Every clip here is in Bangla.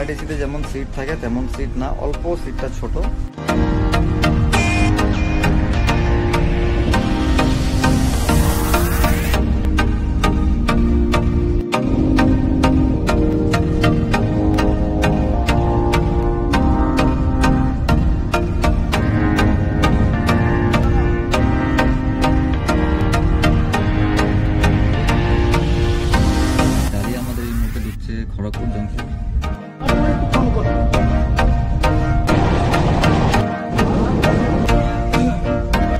থার্ড এসিতে যেমন সিট থাকে তেমন সিট না, অল্প সিটটা ছোট। খড়গপুর জংশন।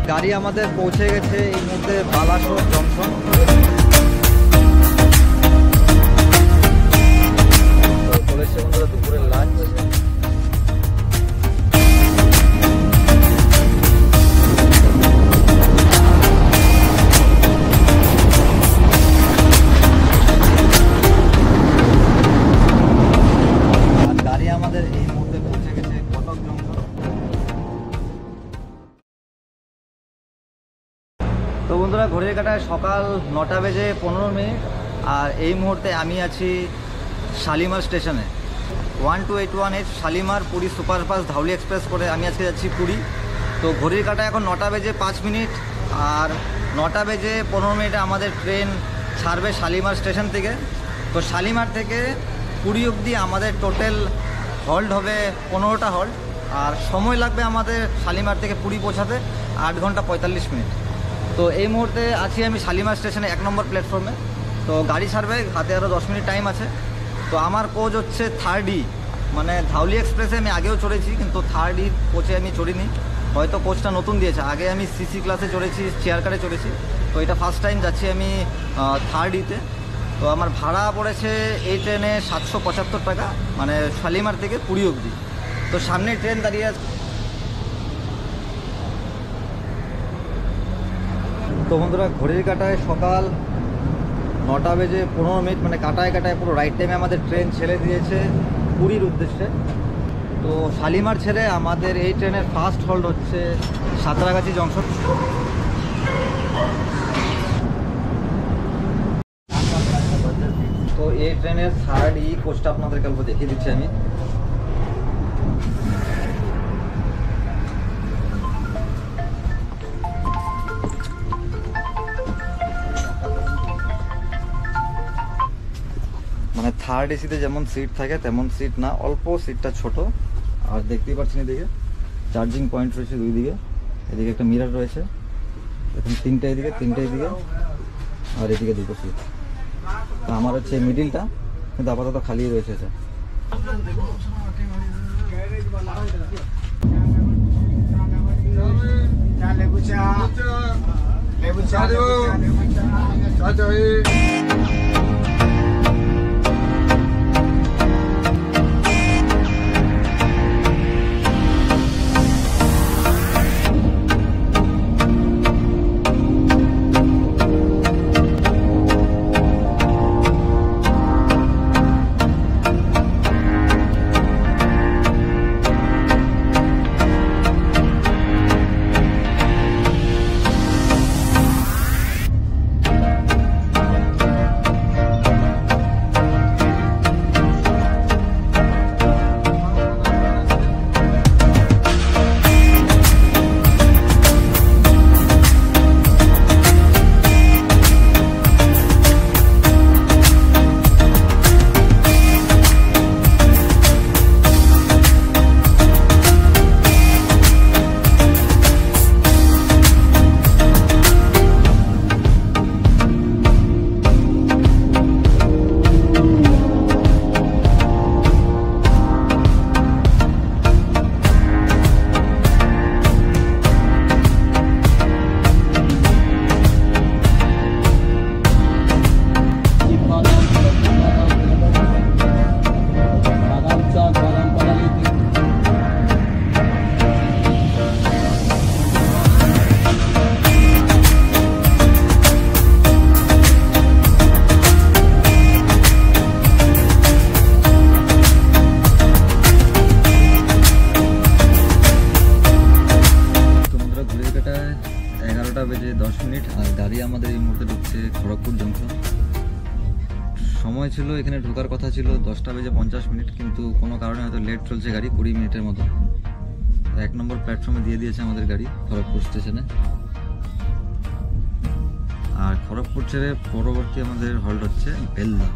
গাড়ি আমাদের পৌঁছে গেছে এই মুহূর্তে বালাসোর জংশন। চলেছে বন্ধুরা দুপুরের লাঞ্চ। আমাদের এই মুহূর্তে পৌঁছে গেছে কটক জংশন। তো বন্ধুরা ঘড়ির কাঁটায় সকাল 9টা বেজে 15 মিনিট, আর এই মুহূর্তে আমি আছি শালিমার স্টেশনে। 1281 শালিমার পুরী সুপারফাস্ট ধাউলি এক্সপ্রেস করে আমি আজকে যাচ্ছি পুরী। তো ঘড়ির কাঁটায় এখন 9টা বেজে 5 মিনিট, আর 9টা বেজে 15 মিনিটে আমাদের ট্রেন ছাড়বে শালিমার স্টেশন থেকে। তো শালিমার থেকে পুরী অবধি আমাদের টোটাল হল্ট হবে 15টা হল্ট, আর সময় লাগবে আমাদের শালিমার থেকে পুরী পৌঁছাতে 8 ঘন্টা 45 মিনিট। তো এই মুহূর্তে আছি আমি শালিমার স্টেশনে 1 নম্বর প্ল্যাটফর্মে। তো গাড়ি ছাড়বে, হাতে আরও 10 মিনিট টাইম আছে। তো আমার কোচ হচ্ছে 3rd ই, মানে ধাউলি এক্সপ্রেসে আমি আগেও চড়েছি, কিন্তু 3rd ই কোচে আমি চড়িনি, হয়তো কোচটা নতুন দিয়েছে। আগে আমি সিসি ক্লাসে চড়েছি, চেয়ার কারে চড়েছি। তো এটা ফার্স্ট টাইম যাচ্ছি আমি 3rd ইতে। তো আমার ভাড়া পড়েছে এই ট্রেনে 775 টাকা, মানে শালিমার থেকে পুরী অবধি। তো সামনে ট্রেন দাঁড়িয়ে আছে। তো বন্ধুরা ঘড়ির কাঁটায় সকাল 9টা বেজে 15 মিনিট, মানে কাটায় কাটায় পুরো রাইট টাইমে আমাদের ট্রেন ছেড়ে দিয়েছে পুরীর উদ্দেশ্যে। তো শালিমার ছেড়ে আমাদের এই ট্রেনের ফার্স্ট হল্ট হচ্ছে সাঁতরাগাছি জংশন। তো এই ট্রেনের 3rd ই কোচটা আপনাদেরকে অল্প দেখিয়ে দিচ্ছি আমি। মানে 3rd এসিতে যেমন সিট থাকে তেমন সিট না, অল্প সিটটা ছোট। আর দেখতেই পাচ্ছেন এদিকে চার্জিং পয়েন্ট রয়েছে দুই দিকে, এদিকে একটা মিরর রয়েছে, এখন 3টে এদিকে 3টে এদিকে, আর এদিকে 2টো সিট। তো আমার হচ্ছে মিডিলটা, কিন্তু আপাতত খালি রয়েছে। বেজে 10 মিনিট, আর গাড়ি আমাদের এই মুহূর্তে ঢুকছে খড়গপুর জংশন। সময় ছিল এখানে ঢোকার কথা ছিল 10টা বেজে 50 মিনিট, কিন্তু কোনো কারণে হয়তো লেট চলছে গাড়ি 20 মিনিটের মতো। 1 নম্বর প্ল্যাটফর্মে দিয়ে দিয়েছে আমাদের গাড়ি খড়গপুর স্টেশনে। আর খড়গপুর ছেড়ে পরবর্তী আমাদের হল্ট হচ্ছে বেলদা।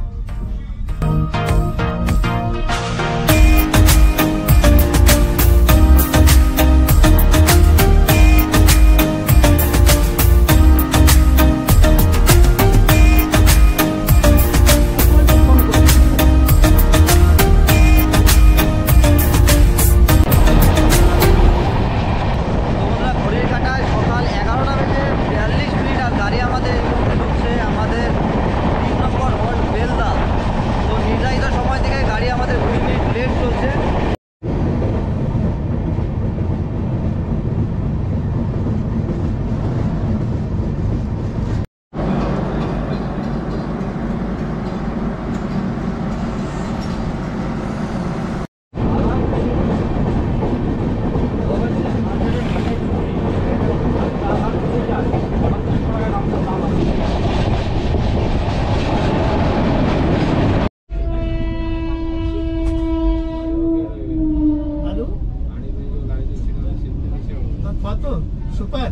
সুপার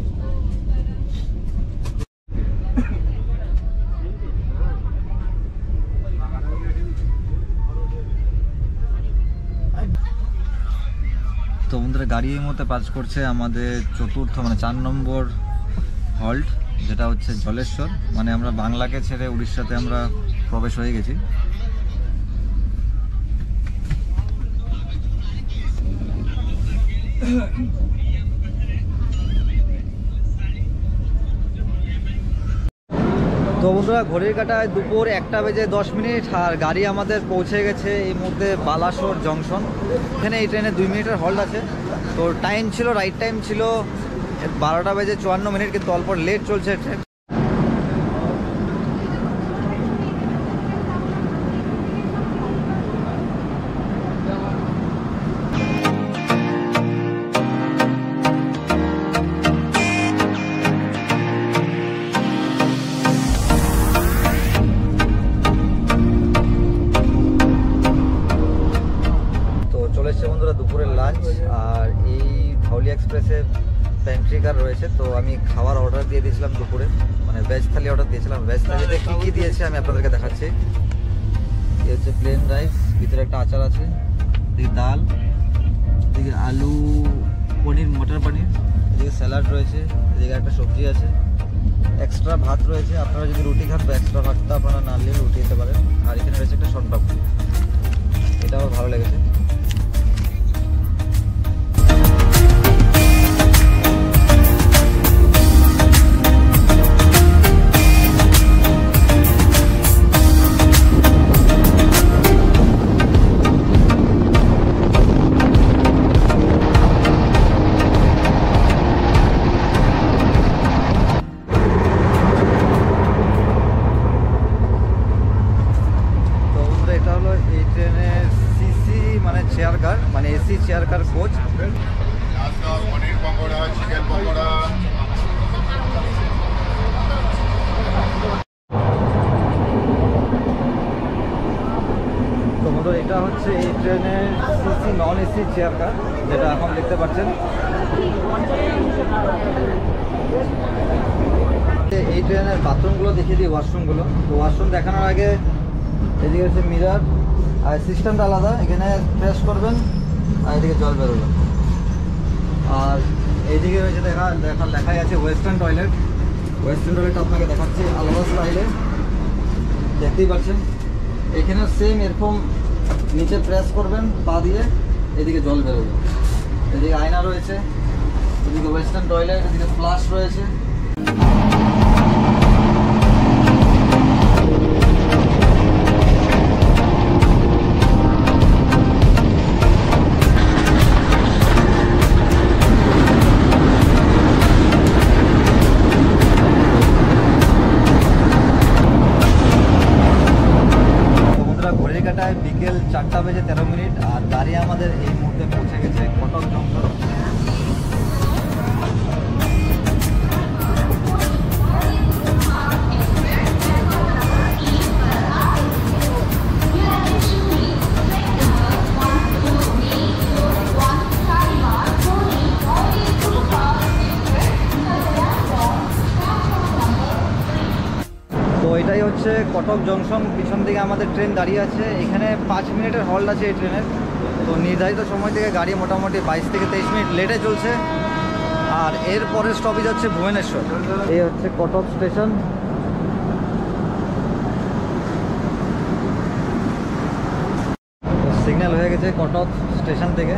তো বন্ধুরা গাড়ি এই মুহূর্তে পাস করছে আমাদের চতুর্থ মানে 4 নম্বর হল্ট, যেটা হচ্ছে জলেশ্বর। মানে আমরা বাংলাকে ছেড়ে উড়িষ্যাতে আমরা প্রবেশ হয়ে গেছি। তো বন্ধুরা ঘড়ির কাঁটায় দুপুর 1টা বেজে 10 মিনিট আর গাড়ি আমাদের পৌঁছে গেছে এই মুহূর্তে বালাসোর জংশন। এখানে এই ট্রেনে 2 মিনিটের হল্ট আছে। তো টাইম ছিল, রাইট টাইম ছিল 12টা বেজে 54 মিনিট, কিন্তু অল্প লেট চলছে ট্রেন। বন্ধুরা দুপুরের লাঞ্চ, আর এই ধাউলি এক্সপ্রেসে প্যান্ট্রি কার রয়েছে। তো আমি খাবার অর্ডার দিয়ে দিয়েছিলাম দুপুরে, মানে ভেজ থালি অর্ডার দিয়েছিলাম। ভেজ থালিতে কী কী দিয়েছে আমি আপনাদেরকে দেখাচ্ছি। এই হচ্ছে প্লেন রাইস, ভিতরে একটা আচার আছে, এদিকে ডাল, এদিকে আলু পনির, মটর পনির, এদিকে স্যালাড রয়েছে, এদিকে একটা সবজি আছে, এক্সট্রা ভাত রয়েছে। আপনারা যদি রুটি খান বা এক্সট্রা ভাতটা আপনারা না নিলে রুটি দিতে পারেন। আর এখানে রয়েছে একটা শনপাপড়ি, এটা আমার ভালো লেগেছে। চেয়ার কার মানে এসি চেয়ার কার কোচ। পনির পকোড়া, চিকেন পকোড়া। তো বন্ধু এটা হচ্ছে এই ট্রেনের CC non AC chair car, যেটা এখন দেখতে পাচ্ছেন। এই ট্রেনের বাথরুমগুলো দেখিয়ে দিই, ওয়াশরুমগুলো। তো ওয়াশরুম দেখানোর আগে এদিকে হচ্ছে মিরার, আর সিস্টেমটা আলাদা, এখানে প্রেস করবেন আর এদিকে জল বেরোবে। আর এইদিকে রয়েছে দেখাই আছে ওয়েস্টার্ন টয়লেট। ওয়েস্টার্ন টয়লেট আপনাকে দেখাচ্ছি আলাদা স্টাইলে, দেখতেই পাচ্ছেন। এখানে সেম এরকম নিচে প্রেস করবেন পা দিয়ে, এদিকে জল বেরোবে। এদিকে আয়না রয়েছে, এদিকে ওয়েস্টার্ন টয়লেট, এদিকে ফ্লাশ রয়েছে। বিকেল 4টা বেজে 13 মিনিট আর গাড়ি আমাদের এই মুহূর্তে পৌঁছে গেছে কটক জংশন। এটাই হচ্ছে কটক জংশন, পিছন দিকে আমাদের ট্রেন দাঁড়িয়ে আছে। এখানে 5 মিনিটের হল্ট আছে এই ট্রেনের। তো নির্ধারিত সময় থেকে গাড়ি মোটামুটি 22 থেকে 23 মিনিট লেটে চলছে। আর এর পরের স্টপেজ হচ্ছে ভুবনেশ্বর। এই হচ্ছে কটক স্টেশন। সিগন্যাল হয়ে গেছে কটক স্টেশন থেকে।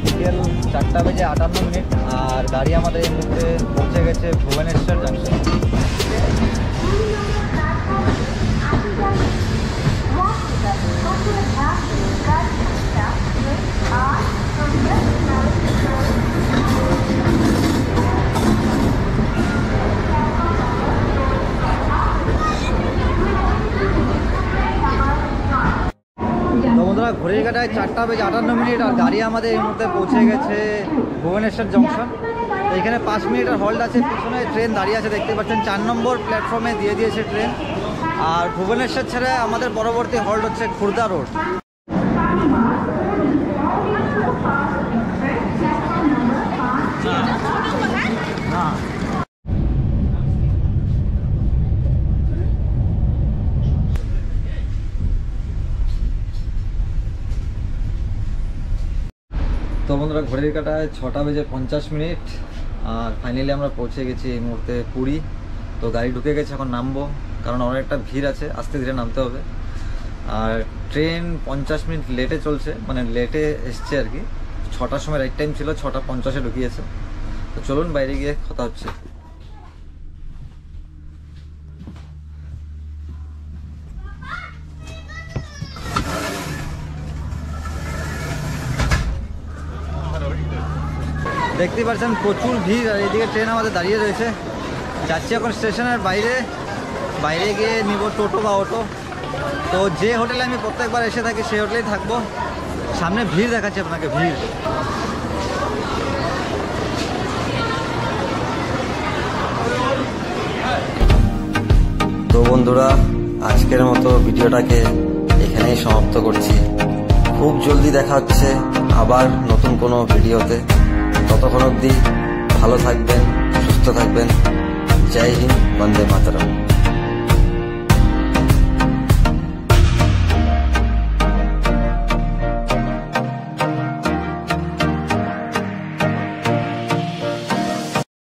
বিকেল 4টা বেজে 58 মিনিট আর গাড়ি আমাদের এই মুহূর্তে পৌঁছে গেছে ভুবনেশ্বর জংশন। তো বন্ধুরা ঘড়ির কাটায় 4টা বেজে 58 মিনিট আর গাড়ি আমাদের এই মুহূর্তে পৌঁছে গেছে ভুবনেশ্বর জংশন। তো এখানে 5 মিনিটের হল্ট আছে, পিছনে ট্রেন দাঁড়িয়ে আছে দেখতে পাচ্ছেন। 4 নম্বর প্ল্যাটফর্মে দিয়ে দিয়েছে ট্রেন। আর ভুবনেশ্বর ছেড়ে আমাদের পরবর্তী হল্ট হচ্ছে খুর্দা রোড। তো বন্ধুরা ঘড়ির কাটায় 6টা বেজে 50 মিনিট আর ফাইনালি আমরা পৌঁছে গেছি এই মুহূর্তে পুরী। তো গাড়ি ঢুকে গেছে, এখন নামবো কারণ অনেকটা ভিড় আছে, আস্তে ধীরে নামতে হবে। আর ট্রেন 50 মিনিট লেটে চলছে, মানে লেটে এসছে আর কি। 6টার সময় রাইট টাইম ছিল, 6টা 50-এ ঢুকিয়েছে। তো চলুন বাইরে গিয়ে কথা হচ্ছে। দেখতে পাচ্ছেন প্রচুর ভিড় আর এদিকে ট্রেন আমাদের দাঁড়িয়ে রয়েছে। যাচ্ছি এখন স্টেশনের বাইরে, বাইরে গিয়ে নিব টোটো বা অটো। তো যে হোটেলে আমি প্রত্যেকবার এসে থাকি সেই হোটেলেই থাকবো। সামনে ভিড় দেখাচ্ছি আপনাকে, ভিড়। তো বন্ধুরা আজকের মতো ভিডিওটাকে এখানেই সমাপ্ত করছি। খুব জলদি দেখা হচ্ছে আবার নতুন কোনো ভিডিওতে। ততক্ষণ অবধি ভালো থাকবেন, সুস্থ থাকবেন। জয় হিন্দ, বন্দে মাতরম।